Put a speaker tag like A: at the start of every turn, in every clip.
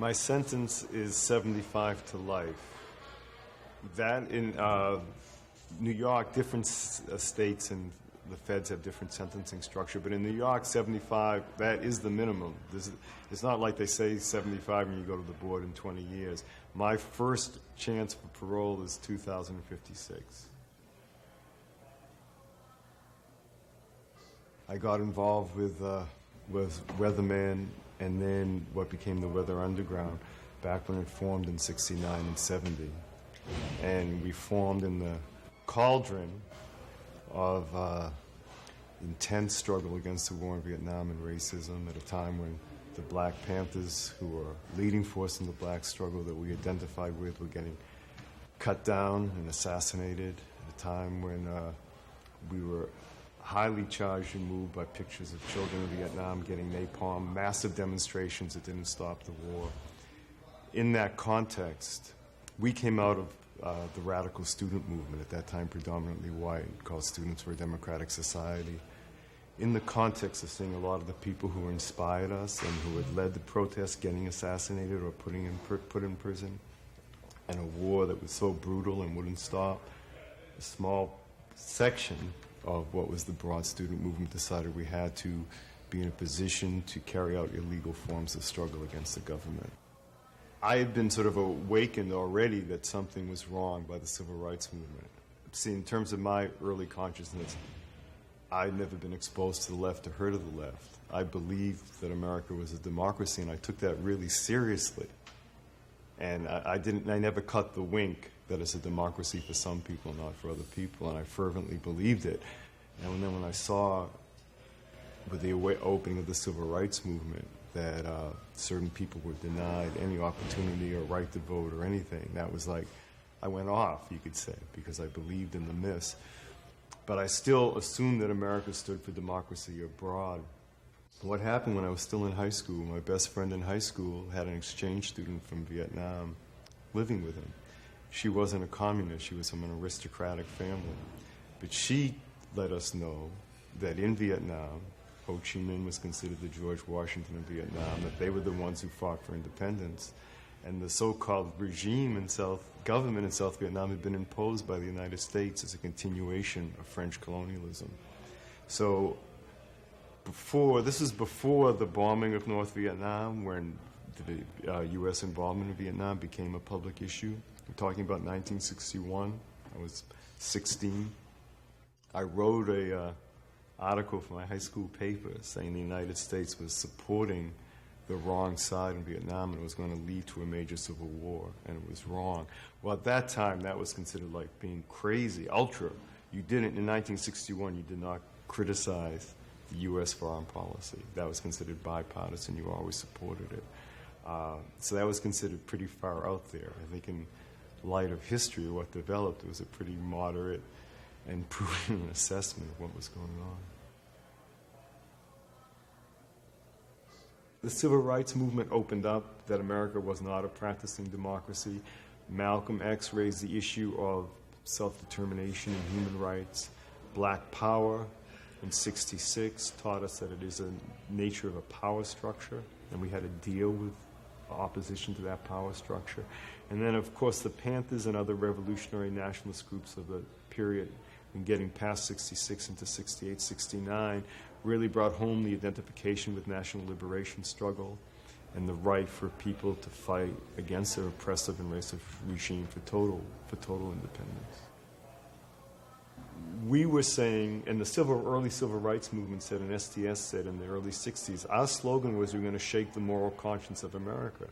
A: My sentence is 75 to life. That in New York, different states and the feds have different sentencing structure, but in New York, 75, that is the minimum. It's not like they say 75 and you go to the board in 20 years. My first chance for parole is 2056. I got involved with Weatherman and then what became the Weather Underground back when it formed in 69 and 70. And we formed in the cauldron of intense struggle against the war in Vietnam and racism at a time when the Black Panthers, who were leading force in the black struggle that we identified with, were getting cut down and assassinated at a time when we were highly charged and moved by pictures of children in Vietnam getting napalm, massive demonstrations that didn't stop the war. In that context, we came out of the radical student movement, at that time predominantly white, called Students for a Democratic Society. In the context of seeing a lot of the people who inspired us and who had led the protests getting assassinated or put in prison, and a war that was so brutal and wouldn't stop, a small section of what was the broad student movement decided we had to be in a position to carry out illegal forms of struggle against the government. I had been sort of awakened already that something was wrong by the civil rights movement. See, in terms of my early consciousness, I'd never been exposed to the left or heard of the left. I believed that America was a democracy, and I took that really seriously. And I never cut the wink that it's a democracy for some people, not for other people, and I fervently believed it. And then when I saw, with the opening of the civil rights movement, that certain people were denied any opportunity or right to vote or anything, that was like, I went off, you could say, because I believed in the myths. But I still assumed that America stood for democracy abroad. What happened when I was still in high school, my best friend in high school had an exchange student from Vietnam living with him. She wasn't a communist, she was from an aristocratic family. But she let us know that in Vietnam, Ho Chi Minh was considered the George Washington of Vietnam, that they were the ones who fought for independence. And the so-called regime in government in South Vietnam had been imposed by the United States as a continuation of French colonialism. So this was before the bombing of North Vietnam, when the U.S. involvement in Vietnam became a public issue. I'm talking about 1961. I was 16. I wrote an article for my high school paper saying the United States was supporting the wrong side in Vietnam and it was going to lead to a major civil war, and it was wrong. Well, at that time, that was considered like being crazy, ultra. You didn't, in 1961, you did not criticize the U.S. foreign policy. That was considered bipartisan. You always supported it. So that was considered pretty far out there. I think in light of history, what developed, it was a pretty moderate and prudent assessment of what was going on. The civil rights movement opened up that America was not a practicing democracy. Malcolm X raised the issue of self-determination and human rights. Black power in '66 taught us that it is a nature of a power structure, and we had to deal with opposition to that power structure. And then, of course, the Panthers and other revolutionary nationalist groups of the period, in getting past 66 into 68, 69, really brought home the identification with national liberation struggle and the right for people to fight against their oppressive and racist regime for total independence. We were saying, and the early civil rights movement said, and STS said in the early 60s, our slogan was we're going to shake the moral conscience of America.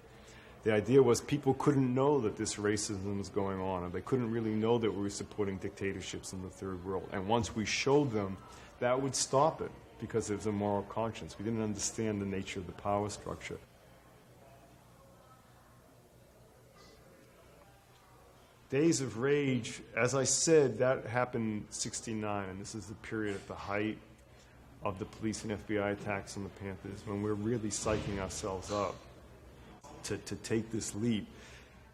A: The idea was people couldn't know that this racism was going on, and they couldn't really know that we were supporting dictatorships in the third world. And once we showed them, that would stop it, because there's a moral conscience. We didn't understand the nature of the power structure. Days of Rage, as I said, that happened in '69, and this is the period at the height of the police and FBI attacks on the Panthers, when we're really psyching ourselves up to take this leap.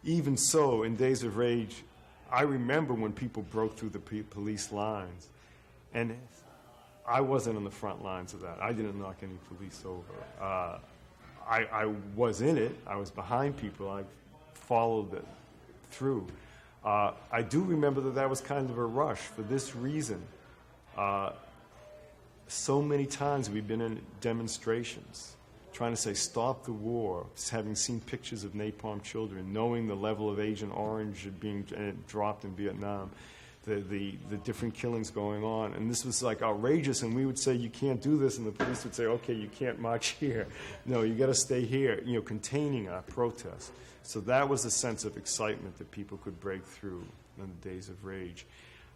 A: Even so, in Days of Rage, I remember when people broke through the police lines, and I wasn't on the front lines of that. I didn't knock any police over. I was in it. I was behind people. I followed it through. I do remember that was kind of a rush for this reason. So many times we've been in demonstrations trying to say, stop the war, having seen pictures of napalm children, knowing the level of Agent Orange being dropped in Vietnam, the different killings going on. And this was like outrageous, and we would say, you can't do this, and the police would say, okay, you can't march here. No, you got to stay here, containing our protest. So that was a sense of excitement that people could break through in the days of rage.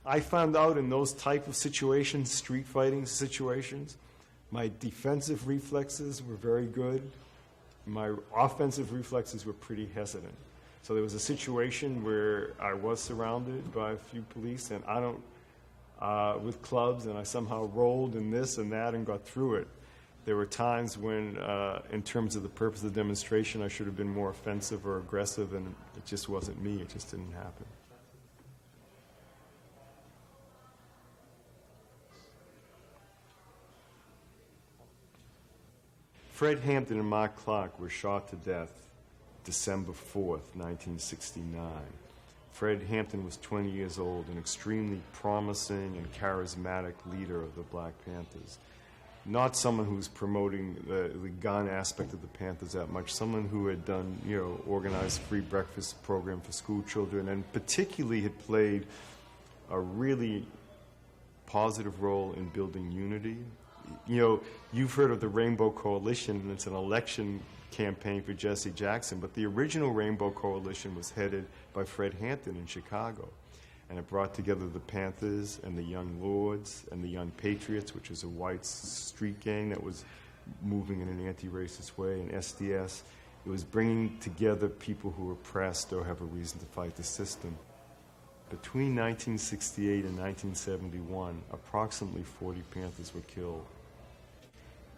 A: I found out in those type of situations, street fighting situations, my defensive reflexes were very good. My offensive reflexes were pretty hesitant. So there was a situation where I was surrounded by a few police, and with clubs, and I somehow rolled in this and that and got through it. There were times when, in terms of the purpose of the demonstration, I should have been more offensive or aggressive, and it just wasn't me. It just didn't happen. Fred Hampton and Mark Clark were shot to death December 4th, 1969. Fred Hampton was 20 years old, an extremely promising and charismatic leader of the Black Panthers. Not someone who was promoting the gun aspect of the Panthers that much, someone who had done, organized free breakfast program for school children, and particularly had played a really positive role in building unity. You've heard of the Rainbow Coalition, and it's an election campaign for Jesse Jackson, but the original Rainbow Coalition was headed by Fred Hampton in Chicago, and it brought together the Panthers and the Young Lords and the Young Patriots, which is a white street gang that was moving in an anti-racist way, and SDS. It was bringing together people who were oppressed or have a reason to fight the system. Between 1968 and 1971, approximately 40 Panthers were killed,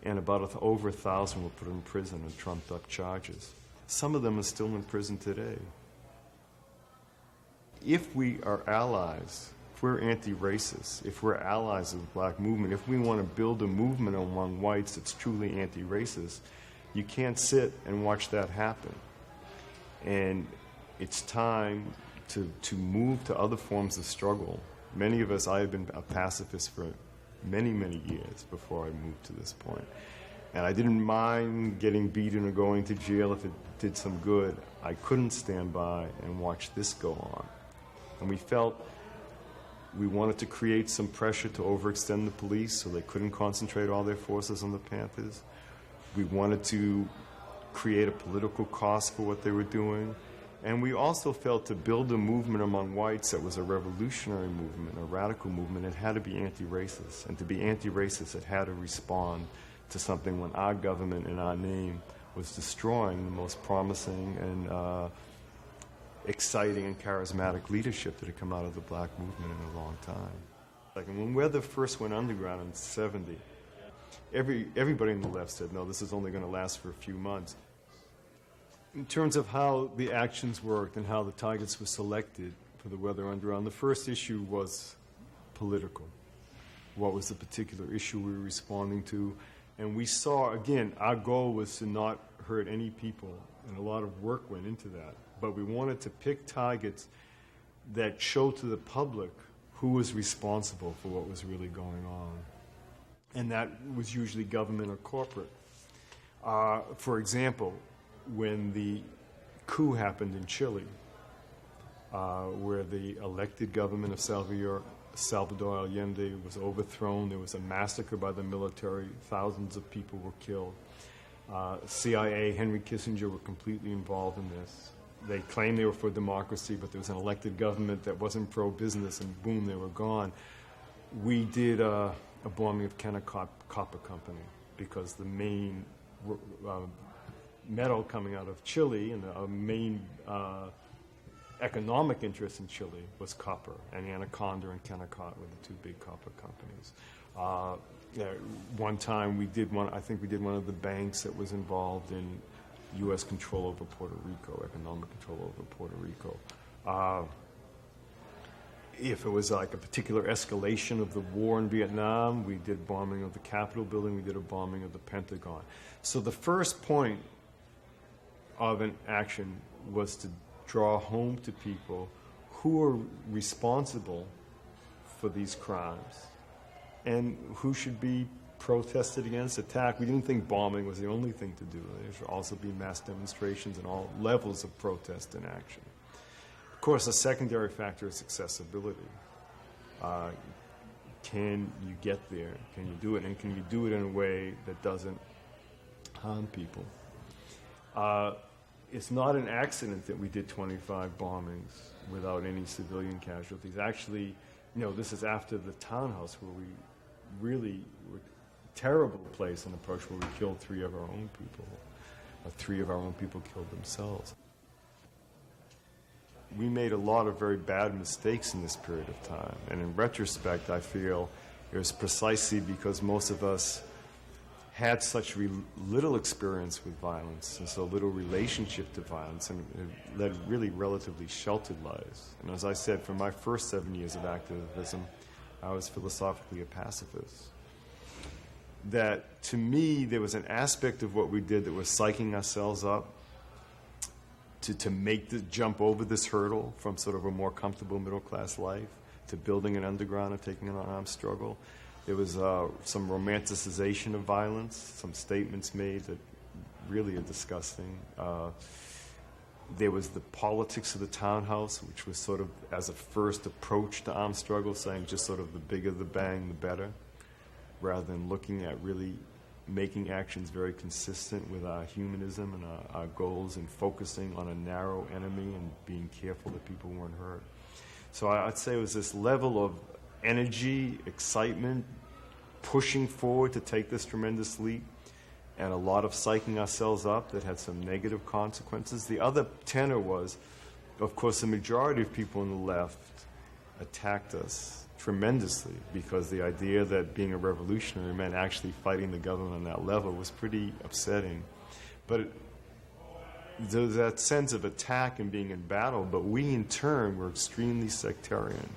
A: and about over 1,000 were put in prison on trumped-up charges. Some of them are still in prison today. If we are allies, if we're anti-racist, if we're allies of the Black movement, if we want to build a movement among whites that's truly anti-racist, you can't sit and watch that happen. And it's time to move to other forms of struggle. Many of us, I have been a pacifist for many, many years before I moved to this point. And I didn't mind getting beaten or going to jail if it did some good. I couldn't stand by and watch this go on. And we felt we wanted to create some pressure to overextend the police so they couldn't concentrate all their forces on the Panthers. We wanted to create a political cost for what they were doing. And we also felt to build a movement among whites that was a revolutionary movement, a radical movement, it had to be anti-racist. And to be anti-racist, it had to respond to something when our government in our name was destroying the most promising and exciting and charismatic leadership that had come out of the Black movement in a long time. Like when Weather first went underground in '70, everybody on the left said, no, this is only going to last for a few months. In terms of how the actions worked and how the targets were selected for the Weather Underground, the first issue was political. What was the particular issue we were responding to? And we saw, again, our goal was to not hurt any people, and a lot of work went into that. But we wanted to pick targets that show to the public who was responsible for what was really going on. And that was usually government or corporate. For example, when the coup happened in Chile, where the elected government of Salvador Allende was overthrown, there was a massacre by the military, thousands of people were killed. CIA, Henry Kissinger were completely involved in this. They claimed they were for democracy, but there was an elected government that wasn't pro-business, and boom, they were gone. We did a bombing of Kennecott Copper Company because the main metal coming out of Chile and a main economic interest in Chile was copper, and Anaconda and Kennecott were the two big copper companies. One time we did one of the banks that was involved in U.S. control over Puerto Rico, economic control over Puerto Rico. If it was like a particular escalation of the war in Vietnam, we did bombing of the Capitol building, we did a bombing of the Pentagon. So the first point of an action was to draw home to people who are responsible for these crimes and who should be protested against, attacked. We didn't think bombing was the only thing to do. There should also be mass demonstrations and all levels of protest and action. Of course, a secondary factor is accessibility. Can you get there? Can you do it? And can you do it in a way that doesn't harm people? It's not an accident that we did 25 bombings without any civilian casualties. Actually, this is after the townhouse where we really were terrible place and approach where we killed 3 of our own people. 3 of our own people killed themselves. We made a lot of very bad mistakes in this period of time. And in retrospect, I feel it was precisely because most of us had such little experience with violence and so little relationship to violence, and it led really relatively sheltered lives. And as I said, for my first 7 years of activism, I was philosophically a pacifist. That, to me, there was an aspect of what we did that was psyching ourselves up to make the jump over this hurdle from sort of a more comfortable middle-class life to building an underground and taking an armed struggle. There was some romanticization of violence, some statements made that really are disgusting. There was the politics of the townhouse, which was sort of as a first approach to armed struggle, saying just sort of the bigger the bang, the better, rather than looking at really making actions very consistent with our humanism and our goals and focusing on a narrow enemy and being careful that people weren't hurt. So I'd say it was this level of energy, excitement, pushing forward to take this tremendous leap, and a lot of psyching ourselves up that had some negative consequences. The other tenor was, of course, the majority of people on the left attacked us tremendously because the idea that being a revolutionary meant actually fighting the government on that level was pretty upsetting. But there was that sense of attack and being in battle, but we in turn were extremely sectarian.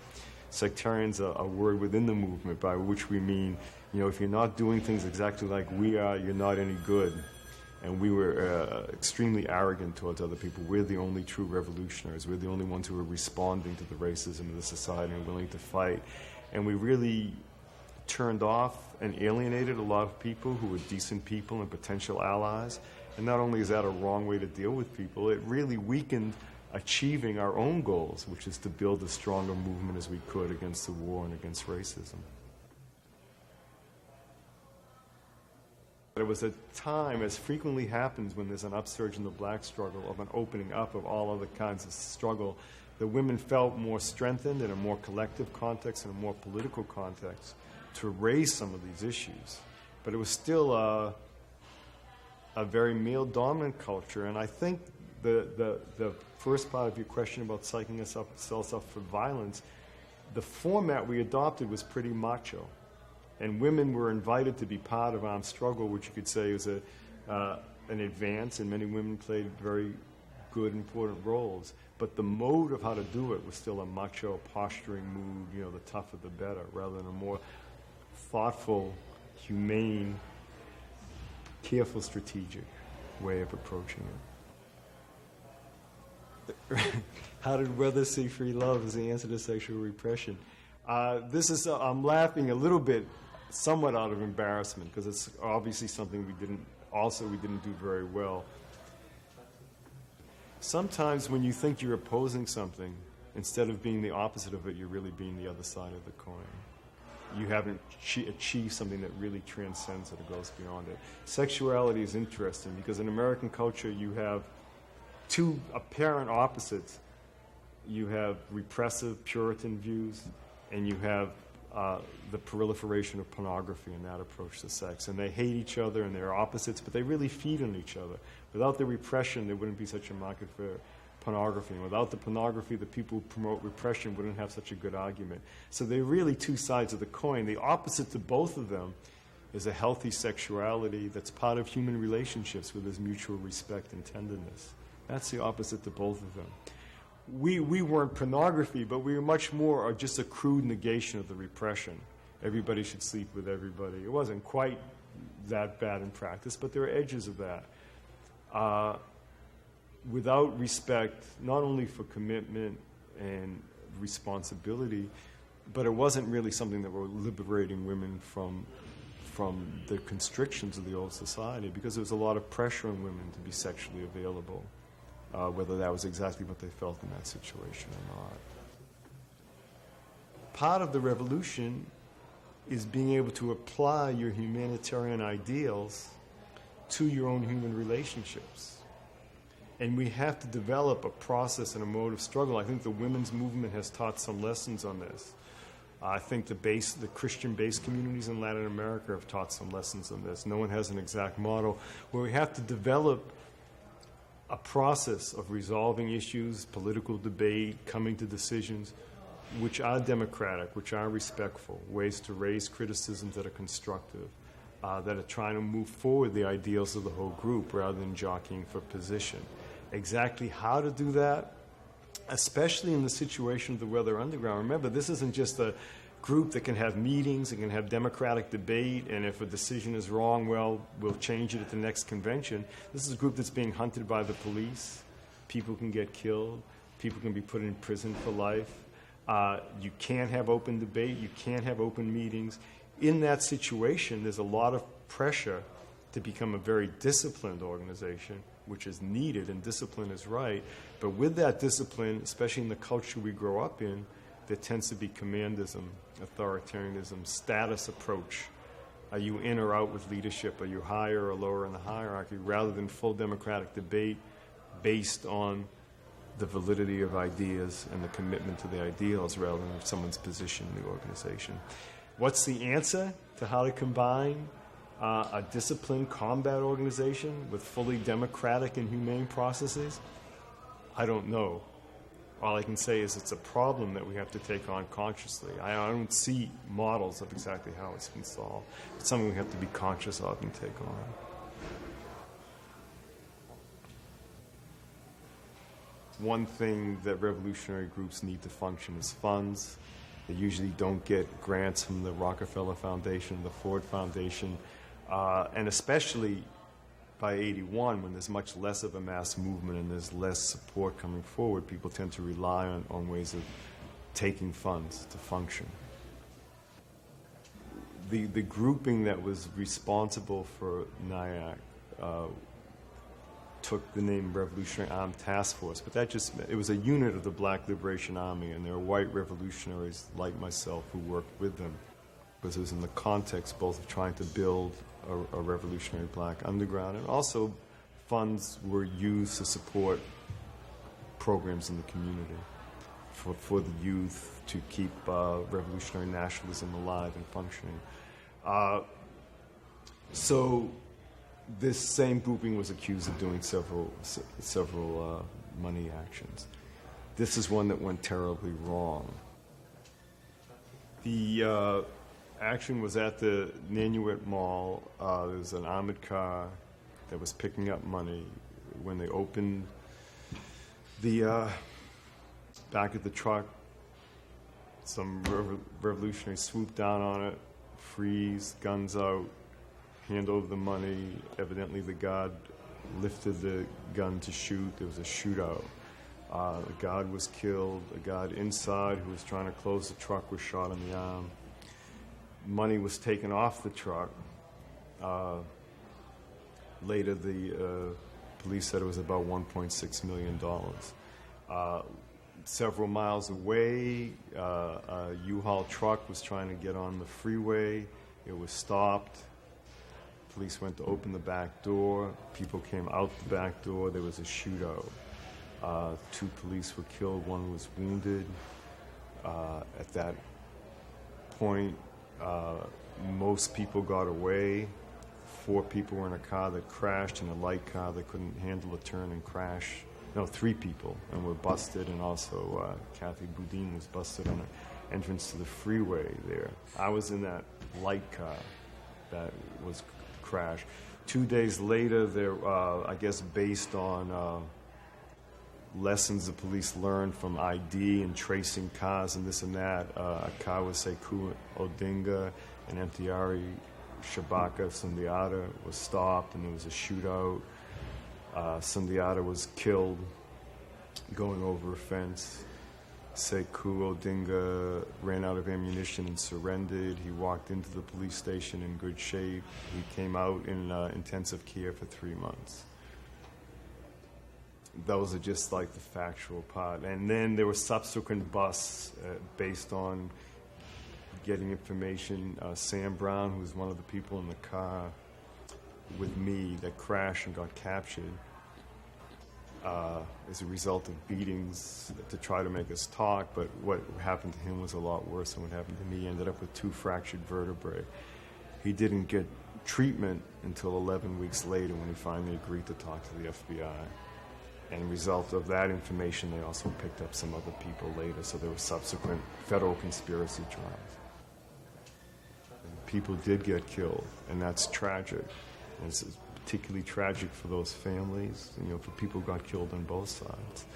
A: Sectarian's a word within the movement by which we mean, if you're not doing things exactly like we are, you're not any good. And we were extremely arrogant towards other people. We're the only true revolutionaries. We're the only ones who are responding to the racism of the society and willing to fight. And we really turned off and alienated a lot of people who were decent people and potential allies. And not only is that a wrong way to deal with people, it really weakened achieving our own goals, which is to build as strong a movement as we could against the war and against racism. It was a time, as frequently happens when there's an upsurge in the black struggle, of an opening up of all other kinds of struggle, that women felt more strengthened in a more collective context and a more political context to raise some of these issues. But it was still a very male-dominant culture, and I think the first part of your question about psyching ourselves up for violence, the format we adopted was pretty macho. And women were invited to be part of armed struggle, which you could say was an advance, and many women played very good, important roles. But the mode of how to do it was still a macho posturing mood, the tougher the better, rather than a more thoughtful, humane, careful, strategic way of approaching it. How did brothers see free love as the answer to sexual repression? I'm laughing a little bit, somewhat out of embarrassment, because it's obviously something we didn't do very well. Sometimes when you think you're opposing something, instead of being the opposite of it, you're really being the other side of the coin. You haven't achieved something that really transcends it or goes beyond it. Sexuality is interesting because in American culture you have two apparent opposites. You have repressive Puritan views, and you have the proliferation of pornography and that approach to sex. And they hate each other, and they're opposites, but they really feed on each other. Without the repression, there wouldn't be such a market for pornography. And without the pornography, the people who promote repression wouldn't have such a good argument. So they're really two sides of the coin. The opposite to both of them is a healthy sexuality that's part of human relationships where there's mutual respect and tenderness. That's the opposite to both of them. We weren't pornography, but we were much more just a crude negation of the repression. Everybody should sleep with everybody. It wasn't quite that bad in practice, but there are edges of that. without respect, not only for commitment and responsibility, but it wasn't really something that were liberating women from the constrictions of the old society, because there was a lot of pressure on women to be sexually available, whether that was exactly what they felt in that situation or not. Part of the revolution is being able to apply your humanitarian ideals to your own human relationships. And we have to develop a process and a mode of struggle. I think the women's movement has taught some lessons on this. I think the Christian-based communities in Latin America have taught some lessons on this. No one has an exact model, where we have to develop a process of resolving issues, political debate, coming to decisions, which are democratic, which are respectful, ways to raise criticisms that are constructive, that are trying to move forward the ideals of the whole group rather than jockeying for position. Exactly how to do that, especially in the situation of the Weather Underground. Remember, this isn't just a group that can have meetings, it can have democratic debate, and if a decision is wrong, well, we'll change it at the next convention. This is a group that's being hunted by the police. People can get killed. People can be put in prison for life. You can't have open debate. You can't have open meetings. In that situation, there's a lot of pressure to become a very disciplined organization, which is needed, and discipline is right. But with that discipline, especially in the culture we grow up in, there tends to be commandism, authoritarianism, status approach. Are you in or out with leadership? Are you higher or lower in the hierarchy? Rather than full democratic debate based on the validity of ideas and the commitment to the ideals rather than someone's position in the organization. What's the answer to how to combine a disciplined combat organization with fully democratic and humane processes? I don't know. All I can say is it's a problem that we have to take on consciously. I don't see models of exactly how it's been solved. It's something we have to be conscious of and take on. One thing that revolutionary groups need to function is funds. They usually don't get grants from the Rockefeller Foundation, the Ford Foundation, and especially by 81, when there's much less of a mass movement and there's less support coming forward, people tend to rely on ways of taking funds to function. The grouping that was responsible for NIAC took the name Revolutionary Armed Task Force, but it was a unit of the Black Liberation Army, and there were white revolutionaries like myself who worked with them, because it was in the context both of trying to build a revolutionary black underground, and also funds were used to support programs in the community for the youth to keep revolutionary nationalism alive and functioning. So this same grouping was accused of doing several money actions. This is one that went terribly wrong. The action was at the Nanuet Mall. There was an armored car that was picking up money. When they opened the back of the truck, some revolutionaries swooped down on it, freeze, guns out, hand over the money. Evidently the guard lifted the gun to shoot. There was a shootout. The guard was killed. A guard inside who was trying to close the truck was shot in the arm. Money was taken off the truck. Later the police said it was about $1.6 million. Several miles away, a U-Haul truck was trying to get on the freeway. It was stopped. Police went to open the back door. People came out the back door. There was a shootout. 2 police were killed. 1 was wounded. At that point, most people got away. 4 people were in a car that crashed, in a light car that couldn't handle a turn and crashed. No, 3 people, and were busted, and also Kathy Boudin was busted on the entrance to the freeway there. I was in that light car that was crashed. 2 days later, there, I guess based on lessons the police learned from ID and tracing cars and this and that, a car with Sekou Odinga and Mtiari Shabaka Sundiata was stopped, and there was a shootout. Sundiata was killed going over a fence. Sekou Odinga ran out of ammunition and surrendered. He walked into the police station in good shape. He came out in intensive care for 3 months. Those are just like the factual part. And then there were subsequent busts based on getting information. Sam Brown, who was one of the people in the car with me that crashed and got captured, as a result of beatings to try to make us talk, but what happened to him was a lot worse than what happened to me. He ended up with 2 fractured vertebrae. He didn't get treatment until 11 weeks later when he finally agreed to talk to the FBI. And as a result of that information, they also picked up some other people later, so there were subsequent federal conspiracy trials. And people did get killed, and that's tragic. And it's particularly tragic for those families, for people who got killed on both sides.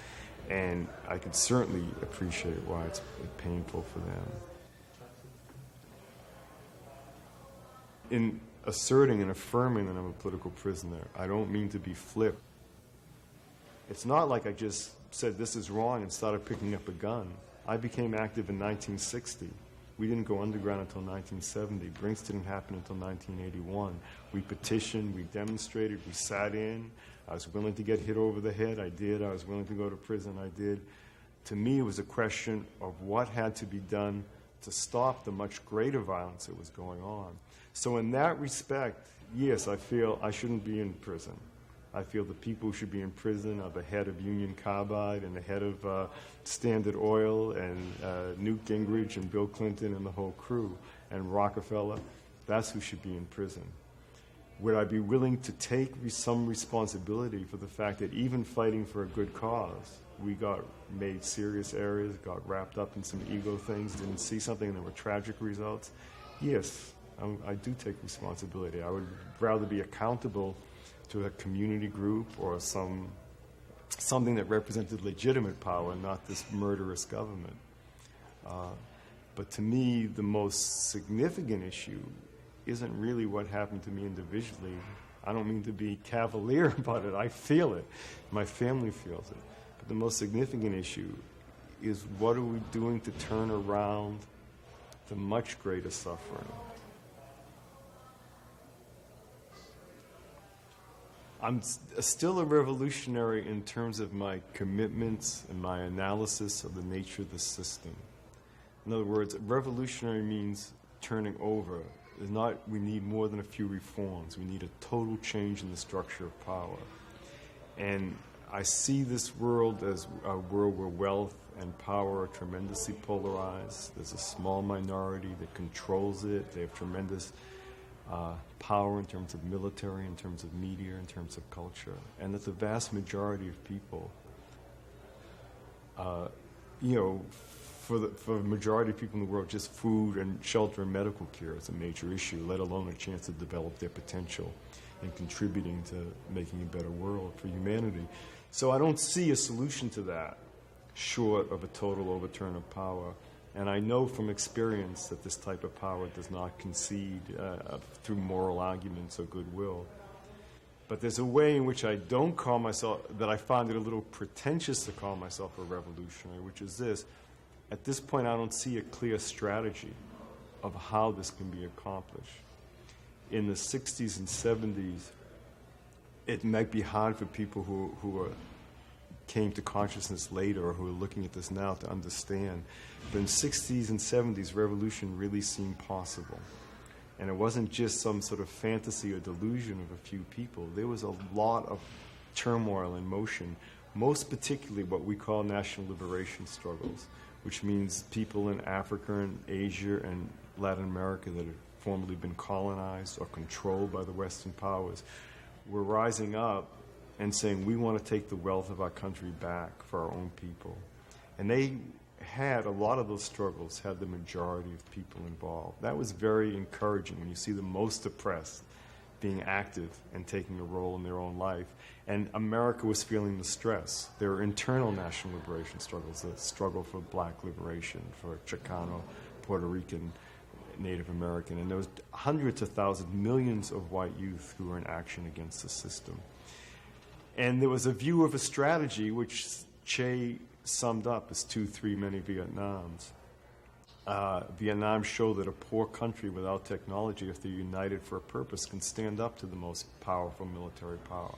A: And I could certainly appreciate why it's painful for them. In asserting and affirming that I'm a political prisoner, I don't mean to be flip. It's not like I just said this is wrong and started picking up a gun. I became active in 1960. We didn't go underground until 1970. Brinks didn't happen until 1981. We petitioned, we demonstrated, we sat in. I was willing to get hit over the head. I did. I was willing to go to prison. I did. To me, it was a question of what had to be done to stop the much greater violence that was going on. So in that respect, yes, I feel I shouldn't be in prison. I feel the people who should be in prison are the head of Union Carbide and the head of Standard Oil and Newt Gingrich and Bill Clinton and the whole crew and Rockefeller. That's who should be in prison. Would I be willing to take some responsibility for the fact that even fighting for a good cause, we made serious errors, got wrapped up in some ego things, didn't see something, and there were tragic results? Yes, I do take responsibility. I would rather be accountable to a community group or something that represented legitimate power, not this murderous government. But to me, the most significant issue isn't really what happened to me individually. I don't mean to be cavalier about it. I feel it. My family feels it. But the most significant issue is what are we doing to turn around the much greater suffering? I'm still a revolutionary in terms of my commitments and my analysis of the nature of the system. In other words, revolutionary means turning over. It's not we need more than a few reforms. We need a total change in the structure of power. And I see this world as a world where wealth and power are tremendously polarized. There's a small minority that controls it. They have tremendous power in terms of military, in terms of media, in terms of culture, and that the vast majority of people, for the majority of people in the world, just food and shelter and medical care is a major issue, let alone a chance to develop their potential in contributing to making a better world for humanity. So I don't see a solution to that short of a total overturn of power. And I know from experience that this type of power does not concede through moral arguments or goodwill. But there's a way in which I don't call myself, that I find it a little pretentious to call myself a revolutionary, which is this. At this point, I don't see a clear strategy of how this can be accomplished. In the 60s and 70s, it might be hard for people who came to consciousness later or who are looking at this now to understand. But in the 60s and 70s, revolution really seemed possible. And it wasn't just some sort of fantasy or delusion of a few people. There was a lot of turmoil in motion, most particularly what we call national liberation struggles, which means people in Africa and Asia and Latin America that had formerly been colonized or controlled by the Western powers were rising up and saying, we want to take the wealth of our country back for our own people. And they had, a lot of those struggles had the majority of people involved. That was very encouraging when you see the most oppressed being active and taking a role in their own life. And America was feeling the stress. There were internal national liberation struggles, the struggle for black liberation, for Chicano, Puerto Rican, Native American. And there was hundreds of thousands, millions of white youth who were in action against the system. And there was a view of a strategy which Che summed up as 2-3 many Vietnams. Vietnam showed that a poor country without technology, if they're united for a purpose, can stand up to the most powerful military power.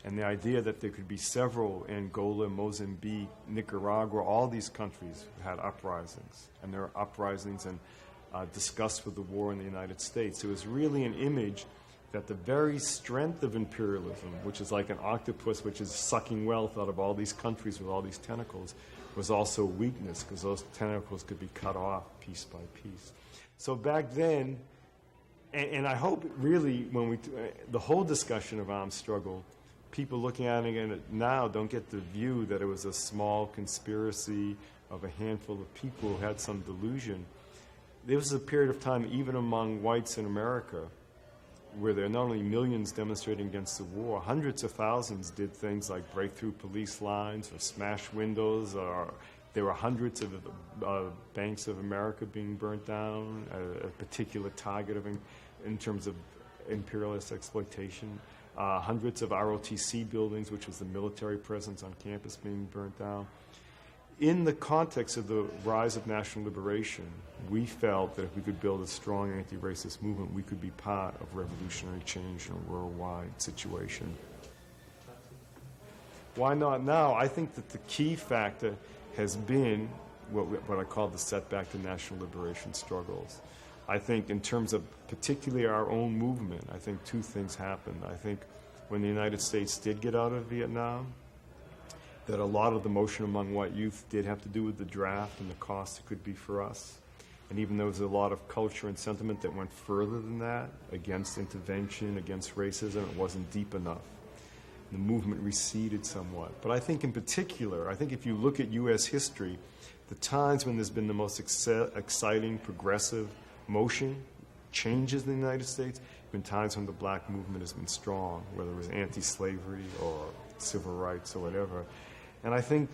A: And the idea that there could be several, Angola, Mozambique, Nicaragua, all these countries had uprisings. And there were uprisings and disgust with the war in the United States. It was really an image that the very strength of imperialism, which is like an octopus which is sucking wealth out of all these countries with all these tentacles, was also weakness, because those tentacles could be cut off piece by piece. So back then, and I hope really when the whole discussion of armed struggle, people looking at it now don't get the view that it was a small conspiracy of a handful of people who had some delusion. There was a period of time, even among whites in America, where there are not only millions demonstrating against the war, hundreds of thousands did things like break through police lines or smash windows, or there were hundreds of banks of America being burnt down, a particular target in terms of imperialist exploitation, hundreds of ROTC buildings, which was the military presence on campus, being burnt down. In the context of the rise of national liberation, we felt that if we could build a strong anti-racist movement, we could be part of revolutionary change in a worldwide situation. Why not now? I think that the key factor has been what I call the setback to national liberation struggles. I think in terms of particularly our own movement, I think two things happened. I think when the United States did get out of Vietnam, that a lot of the motion among white youth did have to do with the draft and the cost it could be for us. And even there was a lot of culture and sentiment that went further than that, against intervention, against racism, it wasn't deep enough. The movement receded somewhat. But I think in particular, I think if you look at U.S. history, the times when there's been the most exciting, progressive motion, changes in the United States, have been times when the black movement has been strong, whether it was anti-slavery or civil rights or whatever. And I think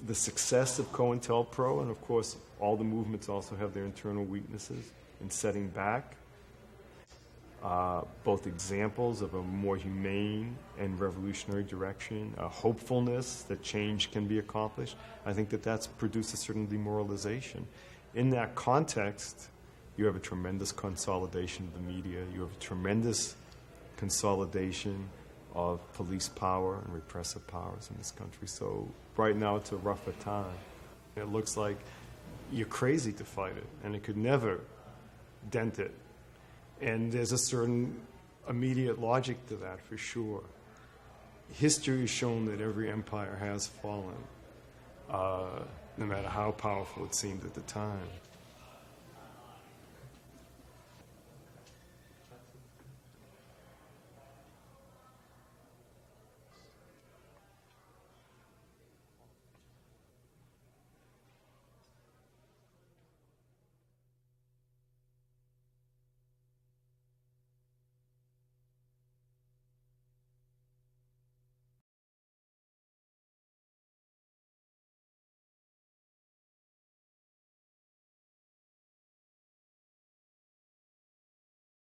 A: the success of COINTELPRO, and of course all the movements also have their internal weaknesses in setting back, both examples of a more humane and revolutionary direction, a hopefulness that change can be accomplished. I think that that's produced a certain demoralization. In that context, you have a tremendous consolidation of the media, you have a tremendous consolidation of police power and repressive powers in this country. So right now it's a rougher time. It looks like you're crazy to fight it, and it could never dent it. And there's a certain immediate logic to that, for sure. History has shown that every empire has fallen, no matter how powerful it seemed at the time.